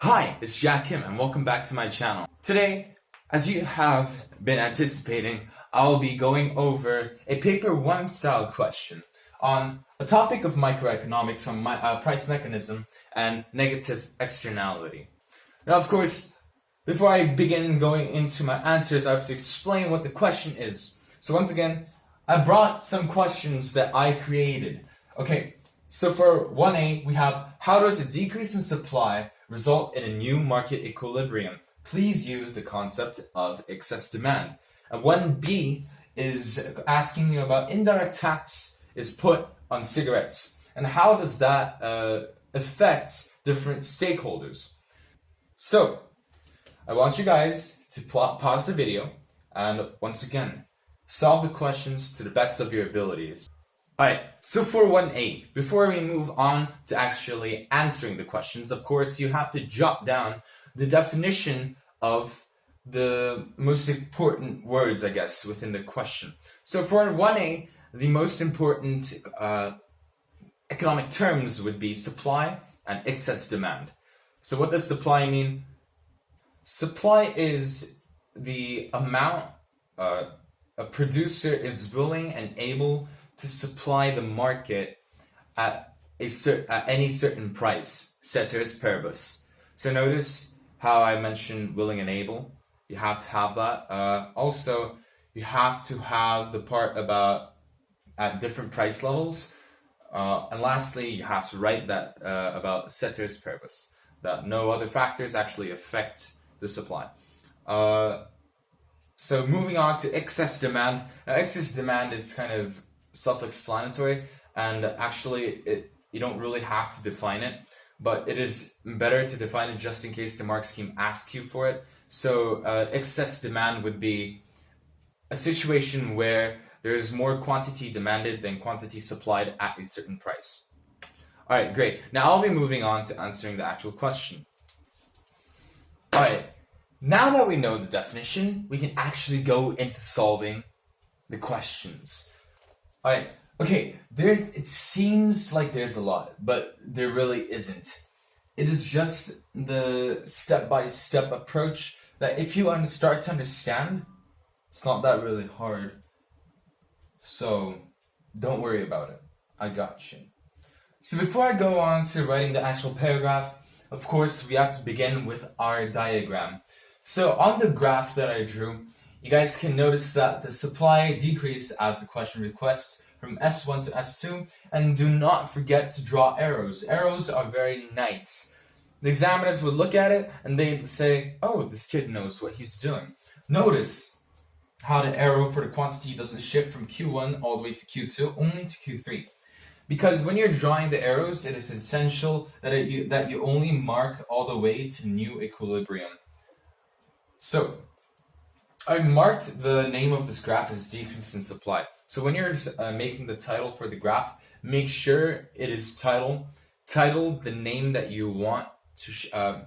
Hi, it's Jack Kim and welcome back to my channel. Today, as you have been anticipating, I'll be going over a paper 1 style question on a topic of microeconomics on price mechanism and negative externality. Now, of course, before I begin going into my answers, I have to explain what the question is. So once again, I brought some questions that I created. Okay, so for 1A, we have, how does a decrease in supply result in a new market equilibrium? Please use the concept of excess demand. And 1B is asking you about indirect tax is put on cigarettes and how does that affect different stakeholders. So I want you guys to pause the video and once again solve the questions to the best of your abilities. Alright, so for 1A, before we move on to actually answering the questions, of course, you have to jot down the definition of the most important words, I guess, within the question. So for 1A, the most important economic terms would be supply and excess demand. So what does supply mean? Supply is the amount a producer is willing and able to supply the market at any certain price, ceteris paribus. So notice how I mentioned willing and able. You have to have that. Also, you have to have the part about at different price levels. And lastly, you have to write that about ceteris paribus, that no other factors actually affect the supply. So moving on to excess demand. Now, excess demand is kind of self-explanatory, and actually you don't really have to define it, but it is better to define it just in case the mark scheme asks you for it. So excess demand would be a situation where there is more quantity demanded than quantity supplied at a certain price. Alright, great. Now I'll be moving on to answering the actual question. Alright, now that we know the definition, we can actually go into solving the questions. Alright, okay, it seems like there's a lot, but there really isn't. It is just the step-by-step approach that if you start to understand, it's not that really hard. So, don't worry about it. I got you. So before I go on to writing the actual paragraph, of course, we have to begin with our diagram. So on the graph that I drew, you guys can notice that the supply decreased as the question requests from S1 to S2, and do not forget to draw arrows. Arrows are very nice. The examiners would look at it and they'd say, oh, this kid knows what he's doing. Notice how the arrow for the quantity doesn't shift from Q1 all the way to Q2, only to Q3. Because when you're drawing the arrows, it is essential that you only mark all the way to new equilibrium. So, I marked the name of this graph as decrease in supply. So when you're making the title for the graph, make sure it is titled the name that you want to.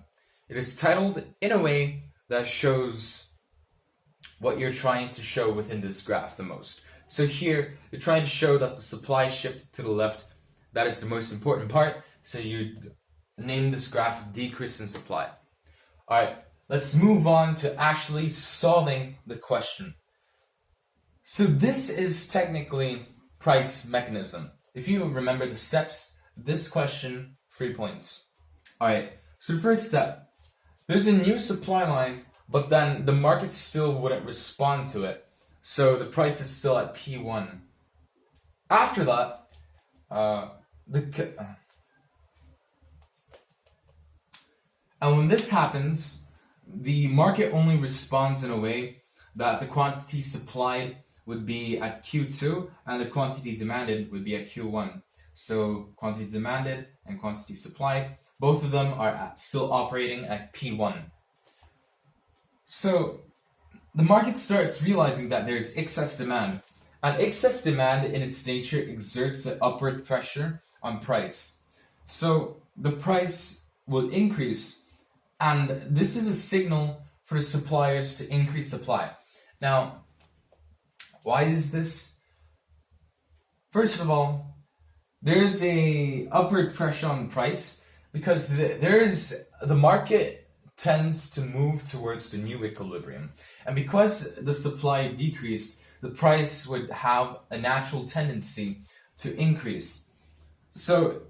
It is titled in a way that shows what you're trying to show within this graph the most. So here, you're trying to show that the supply shifted to the left. That is the most important part. So you name this graph decrease in supply. All right. Let's move on to actually solving the question. So this is technically price mechanism. If you remember the steps, this question, 3 points. Alright, so the first step, there's a new supply line, but then the market still wouldn't respond to it. So the price is still at P1. After that, and when this happens, the market only responds in a way that the quantity supplied would be at Q2 and the quantity demanded would be at Q1. So quantity demanded and quantity supplied, both of them are still operating at P1. So the market starts realizing that there's excess demand, and excess demand in its nature exerts an upward pressure on price. So the price will increase, and this is a signal for the suppliers to increase supply. Now, why is this? First of all, there's a upward pressure on price, Because the market tends to move towards the new equilibrium. And because the supply decreased, the price would have a natural tendency to increase. So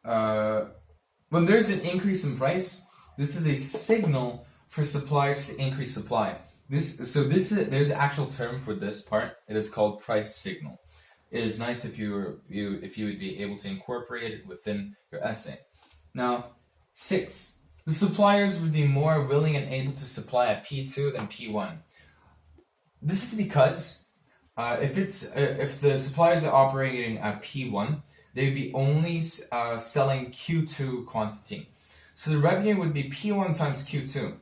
when there's an increase in price, this is a signal for suppliers to increase supply. There's an actual term for this part. It is called price signal. It is nice if you would be able to incorporate it within your essay. Now, 6. The suppliers would be more willing and able to supply at P2 than P1. This is because if the suppliers are operating at P1, they would be only selling Q2 quantity. So the revenue would be P1 times Q2.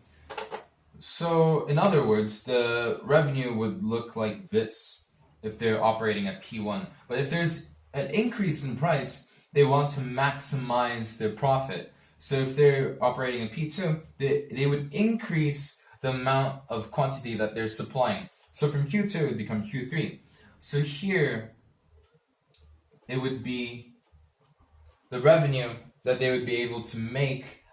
So in other words, the revenue would look like this if they're operating at P1. But if there's an increase in price, they want to maximize their profit. So if they're operating at P2, they would increase the amount of quantity that they're supplying. So from Q2, it would become Q3. So here, it would be the revenue that they would be able to make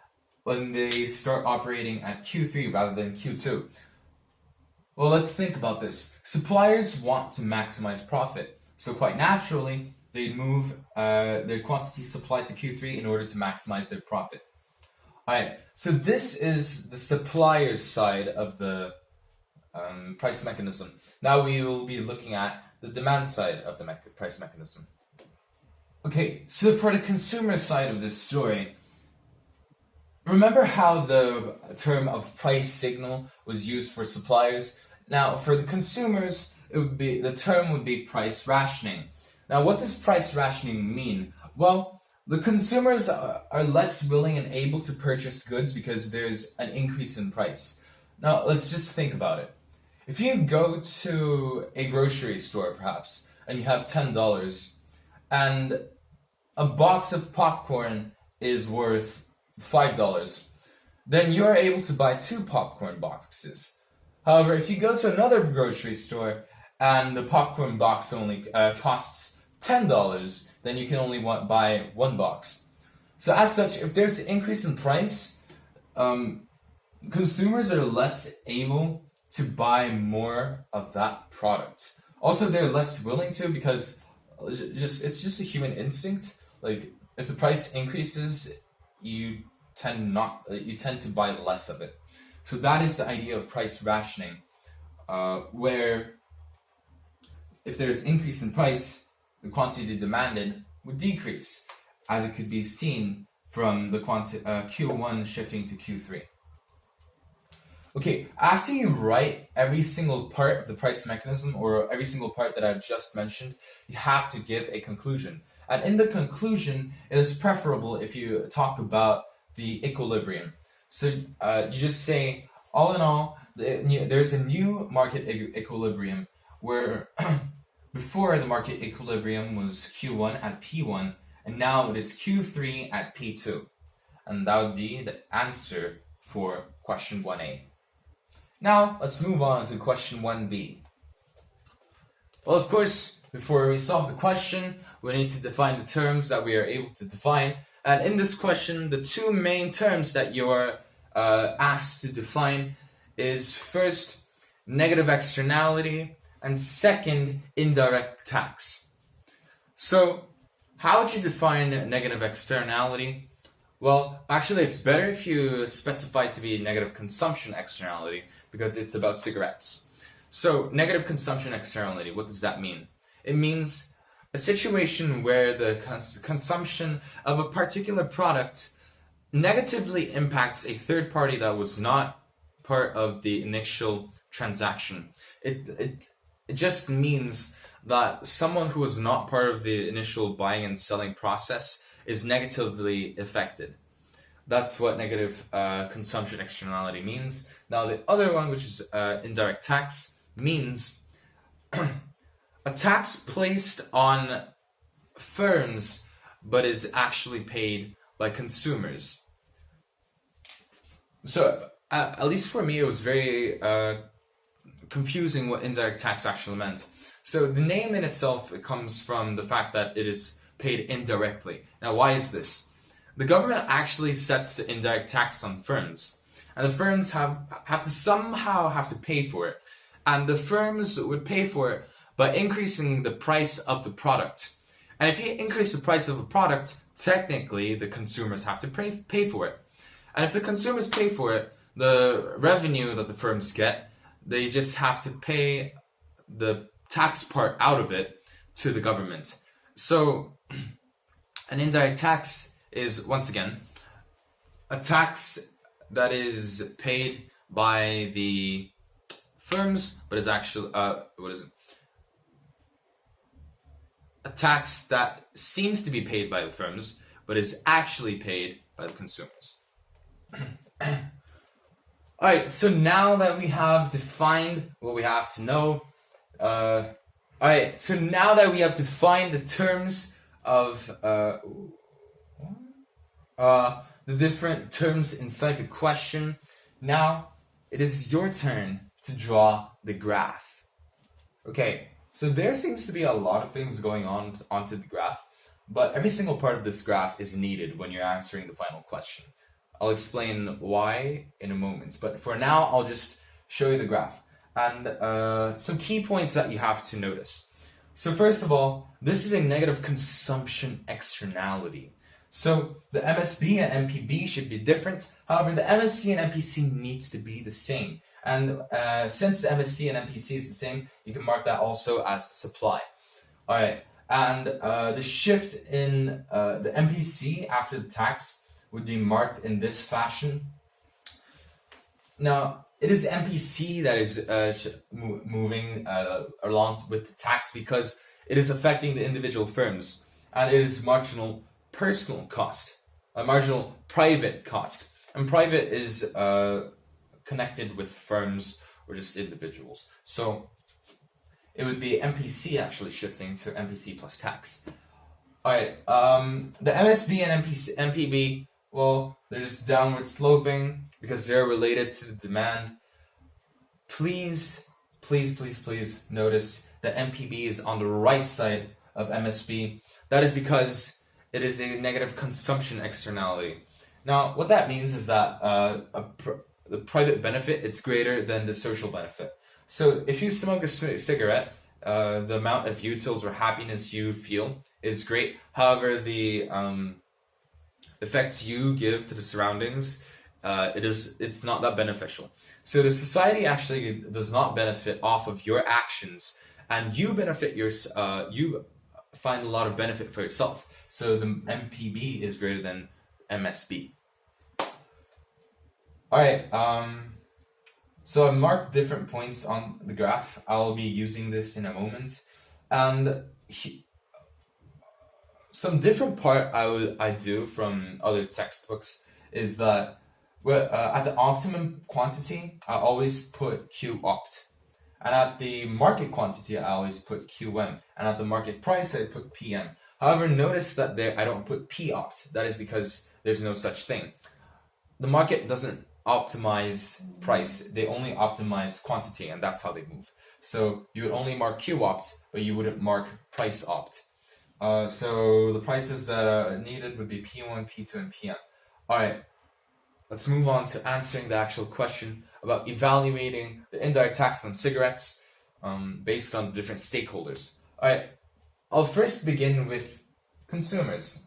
when they start operating at Q3 rather than Q2. Well, let's think about this. Suppliers want to maximize profit. So quite naturally, they move their quantity supplied to Q3 in order to maximize their profit. Alright, so this is the supplier's side of the price mechanism. Now we will be looking at the demand side of the price mechanism. Okay, so for the consumer side of this story, remember how the term of price signal was used for suppliers? Now, for the consumers, the term would be price rationing. Now, what does price rationing mean? Well, the consumers are less willing and able to purchase goods because there's an increase in price. Now, let's just think about it. If you go to a grocery store, perhaps, and you have $10, and a box of popcorn is worth $5, then you're able to buy 2 popcorn boxes. However, if you go to another grocery store and the popcorn box only costs $10, then you can only buy 1 box. So as such, if there's an increase in price, consumers are less able to buy more of that product. Also, they're less willing to because it's just a human instinct. Like, if the price increases, you tend to buy less of it. So that is the idea of price rationing, where if there's an increase in price, the quantity demanded would decrease, as it could be seen from the Q1 shifting to Q3. Okay, after you write every single part of the price mechanism, or every single part that I've just mentioned, you have to give a conclusion. And in the conclusion, it is preferable if you talk about the equilibrium. So you just say, all in all, there's a new market equilibrium where before the market equilibrium was Q1 at P1, and now it is Q3 at P2. And that would be the answer for question 1A. Now, let's move on to question 1B. Well, of course, before we solve the question, we need to define the terms that we are able to define. And in this question, the 2 main terms that you're asked to define is first, negative externality, and second, indirect tax. So, how would you define negative externality? Well, actually, it's better if you specify it to be negative consumption externality, because it's about cigarettes. So, negative consumption externality, what does that mean? It means a situation where the consumption of a particular product negatively impacts a third party that was not part of the initial transaction. It just means that someone who was not part of the initial buying and selling process is negatively affected. That's what negative consumption externality means. Now, the other one, which is indirect tax, means a tax placed on firms but is actually paid by consumers. So, at least for me, it was very confusing what indirect tax actually meant. So, the name in itself, it comes from the fact that it is paid indirectly. Now, why is this? the government actually sets the indirect tax on firms, and the firms have to somehow have to pay for it, and the firms would pay for it by increasing the price of the product. And if you increase the price of a product, technically the consumers have to pay for it. And if the consumers pay for it, the revenue that the firms get, they just have to pay the tax part out of it to the government. So an indirect tax is, once again, a tax that is paid by the firms, but is actually, a tax that seems to be paid by the firms, but is actually paid by the consumers. Alright, so now that we have defined what we have to know, alright, so now that we have defined the terms of the different terms inside the question, now it is your turn to draw the graph. Okay, so there seems to be a lot of things going on onto the graph, but every single part of this graph is needed when you're answering the final question. I'll explain why in a moment, but for now, I'll just show you the graph. And some key points that you have to notice. So first of all, this is a negative consumption externality. So the MSB and MPB should be different. However, the MSC and MPC needs to be the same. And since the MSC and MPC is the same, you can mark that also as the supply. All right, and the shift in the MPC after the tax would be marked in this fashion. Now, it is MPC that is moving along with the tax because it is affecting the individual firms, and it is marginal personal cost, a marginal private cost. And private is connected with firms or just individuals. So it would be MPC actually shifting to MPC plus tax. All right, the MSB and MPB, well, they're just downward sloping because they're related to the demand. Please notice that MPB is on the right side of MSB. That is because it is a negative consumption externality. Now, what that means is that the private benefit, it's greater than the social benefit. So if you smoke a cigarette, the amount of utils or happiness you feel is great. However, the effects you give to the surroundings, it's not that beneficial. So the society actually does not benefit off of your actions, and you benefit you find a lot of benefit for yourself. So the MPB is greater than MSB. All right. So I marked different points on the graph. I'll be using this in a moment, and some different part I do from other textbooks is that at the optimum quantity I always put Q opt, and at the market quantity I always put QM, and at the market price I put PM. However, notice that there I don't put P opt. That is because there's no such thing. The market doesn't optimize price, they only optimize quantity, and that's how they move. So you would only mark Q opt, but you wouldn't mark price opt. So the prices that are needed would be P1, P2, and PM. Alright, let's move on to answering the actual question about evaluating the indirect tax on cigarettes based on different stakeholders. Alright, I'll first begin with consumers.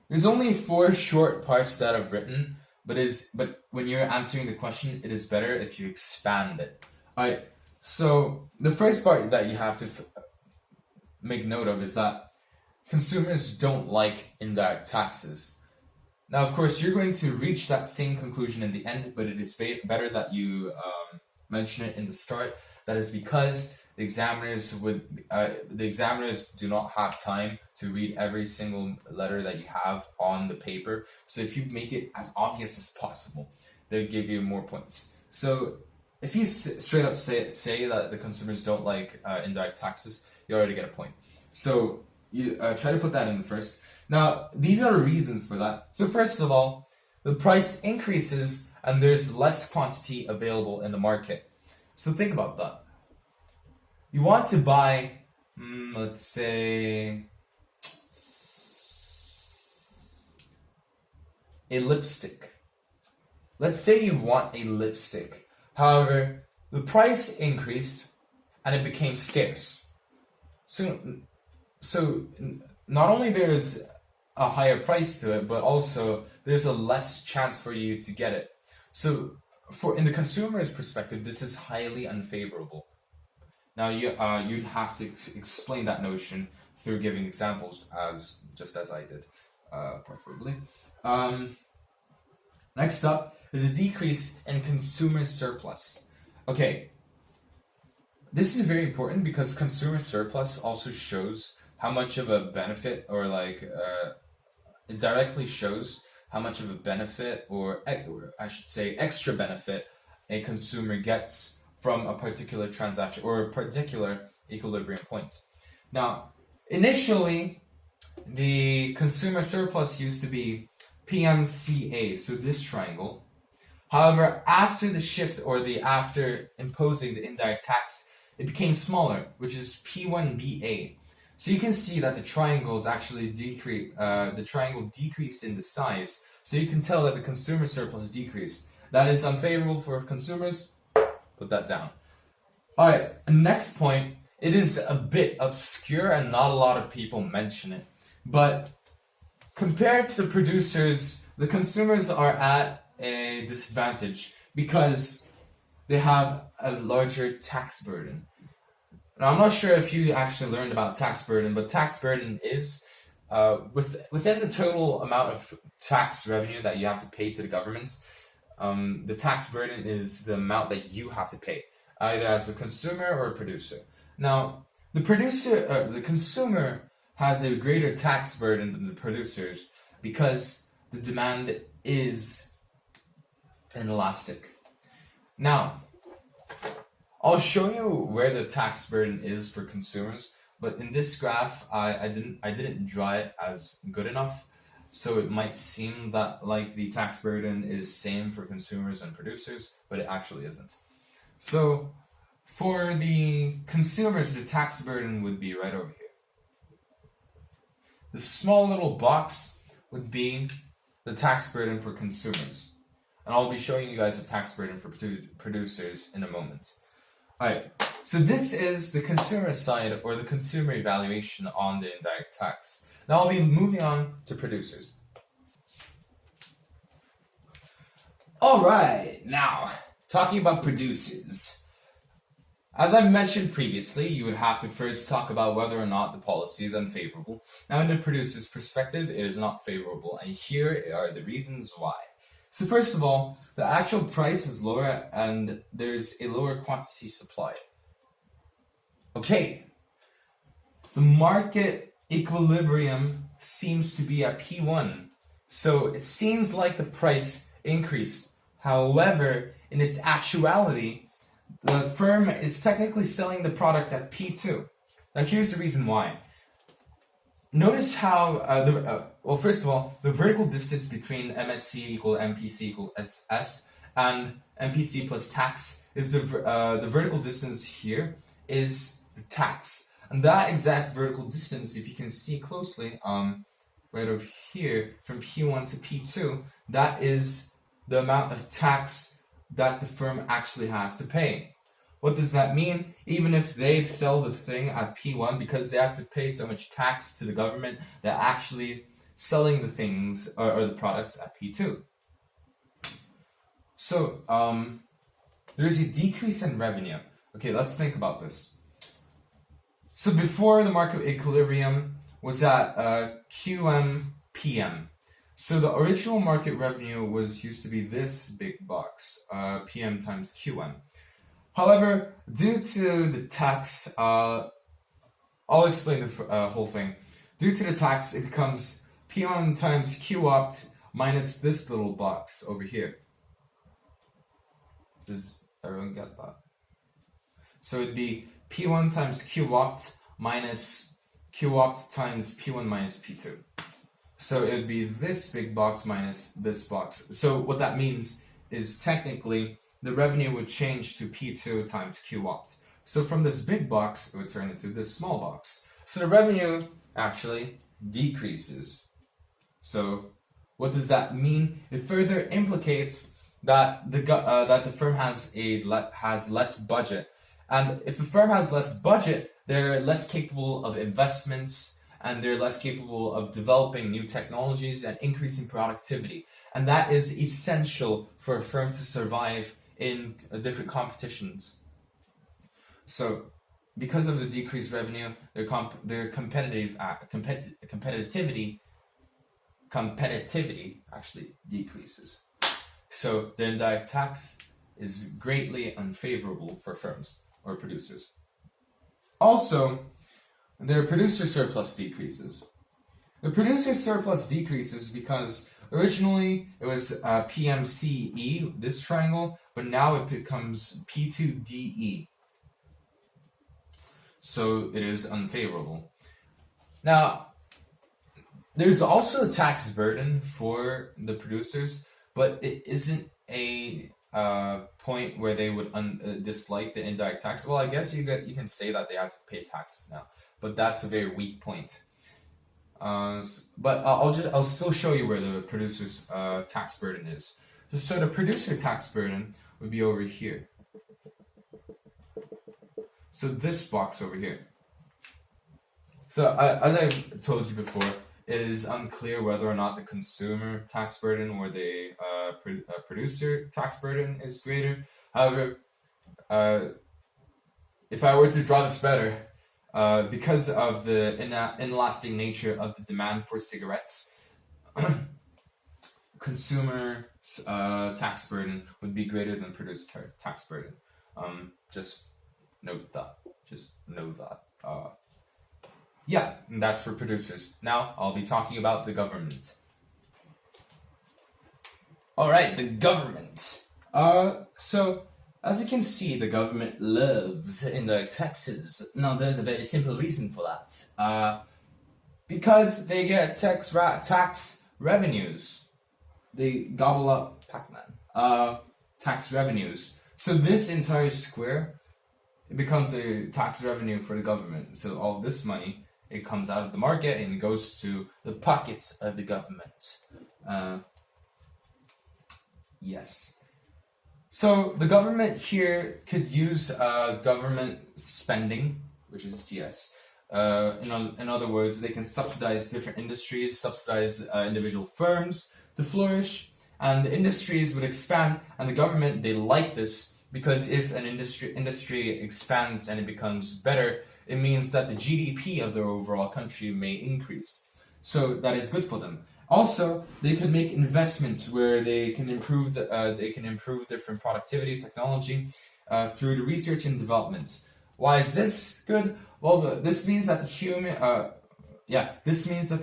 There's only 4 short parts that I've written, but when you're answering the question, it is better if you expand it. Alright, so the first part that you have to make note of is that consumers don't like indirect taxes. Now, of course, you're going to reach that same conclusion in the end, but it is better that you mention it in the start. That is because the examiners do not have time to read every single letter that you have on the paper. So if you make it as obvious as possible, they'll give you more points. So if you straight up say that the consumers don't like indirect taxes, you already get a point. So you try to put that in first. Now, these are the reasons for that. So first of all, the price increases and there's less quantity available in the market. So think about that. You want to buy, let's say, a lipstick. Let's say you want a lipstick. However, the price increased and it became scarce. So not only there's a higher price to it, but also there's a less chance for you to get it. So in the consumer's perspective, this is highly unfavorable. Now you'd have to explain that notion through giving examples, just as I did, preferably. Next up is a decrease in consumer surplus. Okay, this is very important because consumer surplus also shows how much of a benefit, or it directly shows how much of a benefit, or I should say extra benefit, a consumer gets from a particular transaction or a particular equilibrium point. Now, initially, the consumer surplus used to be PMCA, so this triangle. However, after the shift, or after imposing the indirect tax, it became smaller, which is P1BA. So you can see that the triangles actually the triangle decreased in the size. So you can tell that the consumer surplus decreased. That is unfavorable for consumers. Put that down. All right, next point. It is a bit obscure and not a lot of people mention it. But compared to the producers, the consumers are at a disadvantage because they have a larger tax burden. Now, I'm not sure if you actually learned about tax burden, but tax burden is within the total amount of tax revenue that you have to pay to the government. The tax burden is the amount that you have to pay, either as a consumer or a producer. Now, the consumer has a greater tax burden than the producers because the demand is inelastic. Now, I'll show you where the tax burden is for consumers, but in this graph, I didn't draw it as good enough, so it might seem that like the tax burden is same for consumers and producers, but it actually isn't. So for the consumers, the tax burden would be right over here. The small little box would be the tax burden for consumers. And I'll be showing you guys the tax burden for producers in a moment. Alright, so this is the consumer side, or the consumer evaluation on the indirect tax. Now I'll be moving on to producers. Alright, now, talking about producers. As I've mentioned previously, you would have to first talk about whether or not the policy is unfavorable. Now, in the producer's perspective, it is not favorable, and here are the reasons why. So first of all, the actual price is lower and there's a lower quantity supply. Okay, the market equilibrium seems to be at P1, so it seems like the price increased. However, in its actuality, the firm is technically selling the product at P2. Now here's the reason why. Notice how, first of all, the vertical distance between MSC equal MPC equal SS and MPC plus tax is the vertical distance here is the tax. And that exact vertical distance, if you can see closely, right over here, from P1 to P2, that is the amount of tax that the firm actually has to pay. What does that mean? Even if they sell the thing at P1, because they have to pay so much tax to the government, they're actually selling the things or the products at P2. So there's a decrease in revenue. Okay, let's think about this. So before, the market equilibrium was at QM/PM. So the original market revenue used to be this big box, PM times QM. However, due to the tax, I'll explain the whole thing. Due to the tax, it becomes P1 times Q opt minus this little box over here. Does everyone get that? So it'd be P1 times Q opt minus Q opt times P1 minus P2. So it would be this big box minus this box. So what that means is technically the revenue would change to P2 times Q opt. So from this big box, it would turn into this small box. So the revenue actually decreases. So What does that mean? It further implicates that the firm has less budget, and if a firm has less budget, they're less capable of investments, and they're less capable of developing new technologies and increasing productivity. And that is essential for a firm to survive in different competitions. So, because of the decreased revenue, their competitivity actually decreases. So, the indirect tax is greatly unfavorable for firms or producers. Also, their producer surplus decreases. The producer surplus decreases because originally it was PMCE, this triangle, but now it becomes P2DE. So it is unfavorable. Now, there's also a tax burden for the producers, but it isn't a point where they would dislike the indirect tax. Well, I guess you can say that they have to pay taxes now, but that's a very weak point. But I'll still show you where the producer's tax burden is. So the producer tax burden would be over here. So this box over here. So as I've told you before, it is unclear whether or not the consumer tax burden or the producer tax burden is greater. However, if I were to draw this better, because of the inelastic nature of the demand for cigarettes, consumer tax burden would be greater than producer tax burden. Just note that. Just know that. Yeah, and that's for producers. Now I'll be talking about the government. Alright, the government. So as you can see, the government loves indirect taxes. Now there's a very simple reason for that. Because they get tax revenues. They gobble up Pac-Man. Tax revenues. So this entire square, it becomes a tax revenue for the government. So all this money, it comes out of the market and it goes to the pockets of the government. Yes. So the government here could use government spending, which is GS. In other words, they can subsidize different industries, subsidize individual firms to flourish, and the industries would expand, and the government, they like this, because if an industry expands and it becomes better, it means that the GDP of their overall country may increase. So that is good for them. Also, they could make investments where they can improve different productivity, technology through the research and development. Why is this good? Well, this means that the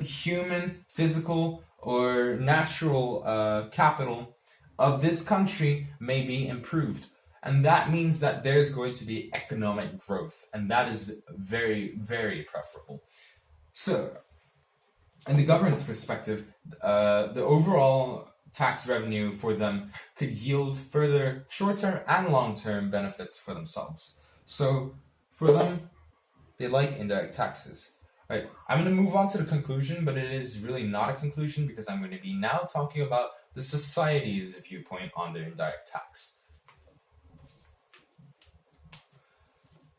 human, physical, or natural capital of this country may be improved. And that means that there's going to be economic growth. And that is very, very preferable. So, in the government's perspective, the overall tax revenue for them could yield further short-term and long-term benefits for themselves. So, for them, they like indirect taxes. Right. I'm going to move on to the conclusion, but it is really not a conclusion because I'm going to be now talking about the society's viewpoint on the indirect tax.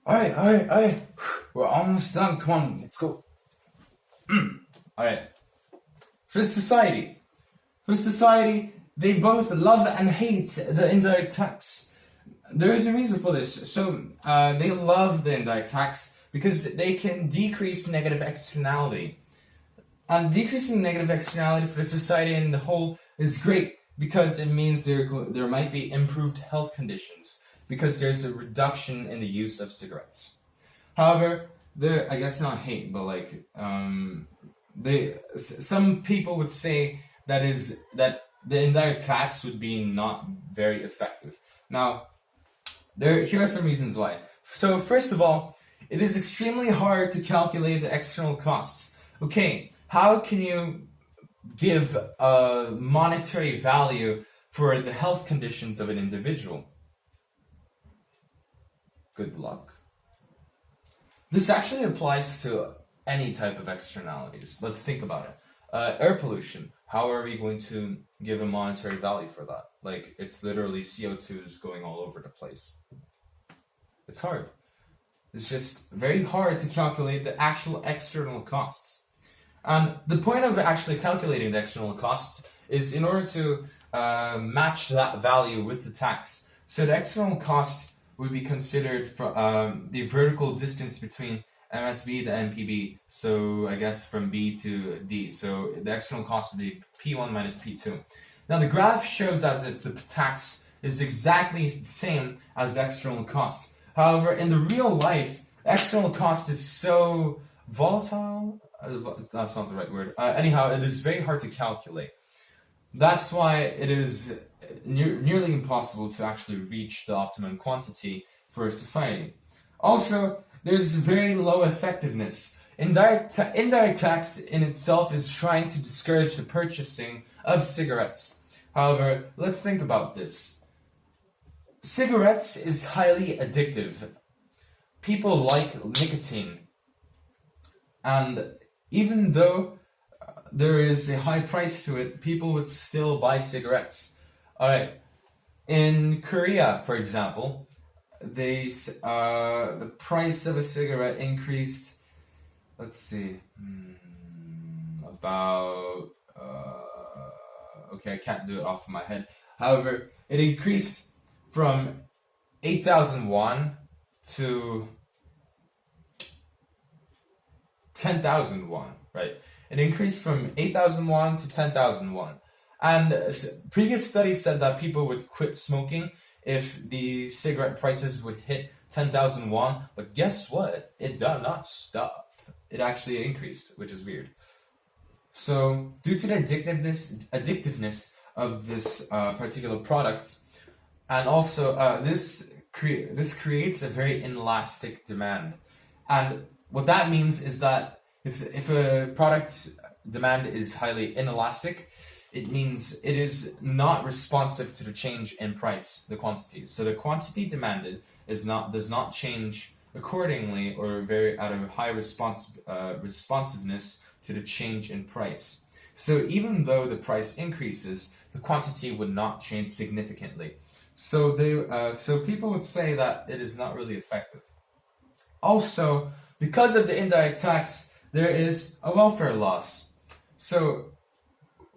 Alright. We're almost done. Come on, let's go. Alright. For society, they both love and hate the indirect tax. There is a reason for this. So, they love the indirect tax because they can decrease negative externality. And decreasing negative externality for the society in the whole is great because it means there might be improved health conditions, because there's a reduction in the use of cigarettes. However, I guess not hate, but some people would say that the indirect tax would be not very effective. Now, here are some reasons why. So first of all, it is extremely hard to calculate the external costs. Okay, how can you give a monetary value for the health conditions of an individual? Good luck. This actually applies to any type of externalities. Let's think about it. Air pollution. how are we going to give a monetary value for that? Like, it's literally CO2s going all over the place. It's hard. It's just very hard to calculate the actual external costs. And the point of actually calculating the external costs is in order to match that value with the tax. So the external cost would be considered from the vertical distance between MSB to MPB. So I guess from B to D. So the external cost would be P1 minus P2. Now the graph shows as if the tax is exactly the same as the external cost. However, in the real life, external cost is so volatile. That's not the right word. Anyhow, it is very hard to calculate. That's why it is nearly impossible to actually reach the optimum quantity for a society. Also, there's very low effectiveness. Indirect tax in itself is trying to discourage the purchasing of cigarettes. However, let's think about this. Cigarettes is highly addictive. People like nicotine. And even though there is a high price to it, people would still buy cigarettes. Alright, in Korea, for example, the price of a cigarette increased, let's see, about, okay, I can't do it off of my head. However, it increased from 8,000 won to 10,000 won, right? It increased from 8,000 won to 10,000 won. And previous studies said that people would quit smoking if the cigarette prices would hit 10,000 won. But guess what? It did not stop. It actually increased, which is weird. So due to the addictiveness of this particular product, and also this creates a very inelastic demand. And what that means is that if a product demand is highly inelastic, it means it is not responsive to the change in price, the quantity. So the quantity demanded does not change accordingly or very at a high responsiveness to the change in price. So even though the price increases, the quantity would not change significantly. So people would say that it is not really effective. Also, because of the indirect tax, there is a welfare loss. So,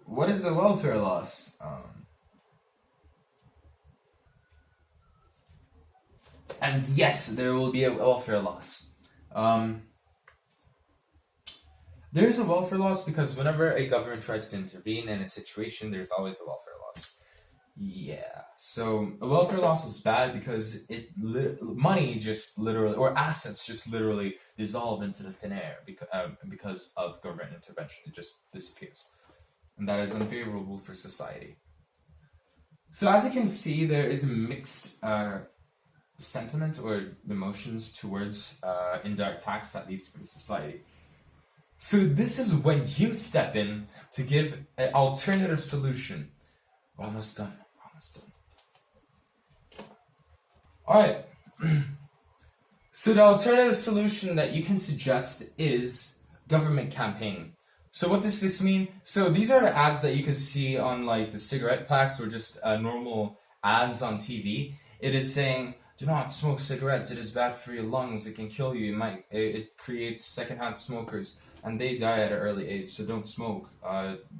what is a welfare loss? And yes, there will be a welfare loss. There is a welfare loss because whenever a government tries to intervene in a situation, there's always a welfare loss. Yeah, so a welfare loss is bad because money just literally, or assets just literally dissolve into the thin air because of government intervention. It just disappears. And that is unfavorable for society. So as you can see, there is a mixed sentiment or emotions towards indirect tax, at least for the society. So this is when you step in to give an alternative solution. We're almost done. Alright. So the alternative solution that you can suggest is government campaign. So what does this mean? So these are the ads that you can see on like the cigarette packs or just normal ads on TV. It is saying, do not smoke cigarettes. It is bad for your lungs. It can kill you. It creates secondhand smokers and they die at an early age. So don't smoke.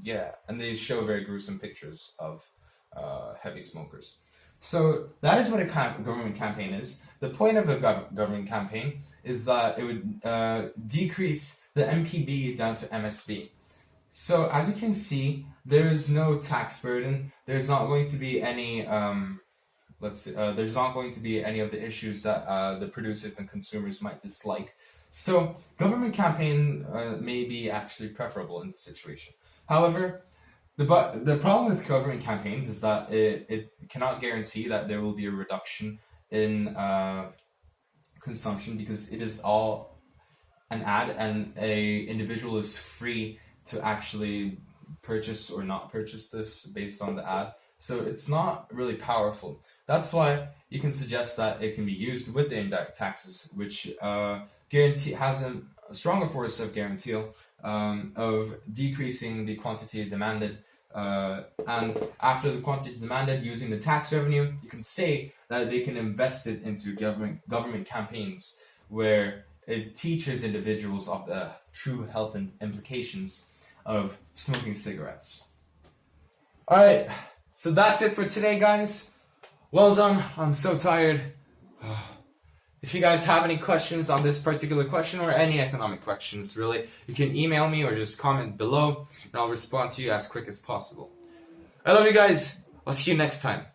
Yeah. And they show very gruesome pictures of heavy smokers. So that is what a government campaign is. The point of a government campaign is that it would decrease the MPB down to MSB. So as you can see, there is no tax burden. There's not going to be any there's not going to be any of the issues that the producers and consumers might dislike. So government campaign may be actually preferable in this situation. However, the problem with government campaigns is that it cannot guarantee that there will be a reduction in consumption because it is all an ad and a individual is free to actually purchase or not purchase this based on the ad. So it's not really powerful. That's why you can suggest that it can be used with the indirect taxes, which has a stronger force of guarantee of decreasing the quantity demanded. And after the quantity demanded, using the tax revenue, you can say that they can invest it into government campaigns where it teaches individuals of the true health implications of smoking cigarettes. Alright, so that's it for today, guys. Well done. I'm so tired. If you guys have any questions on this particular question or any economic questions, really, you can email me or just comment below and I'll respond to you as quick as possible. I love you guys. I'll see you next time.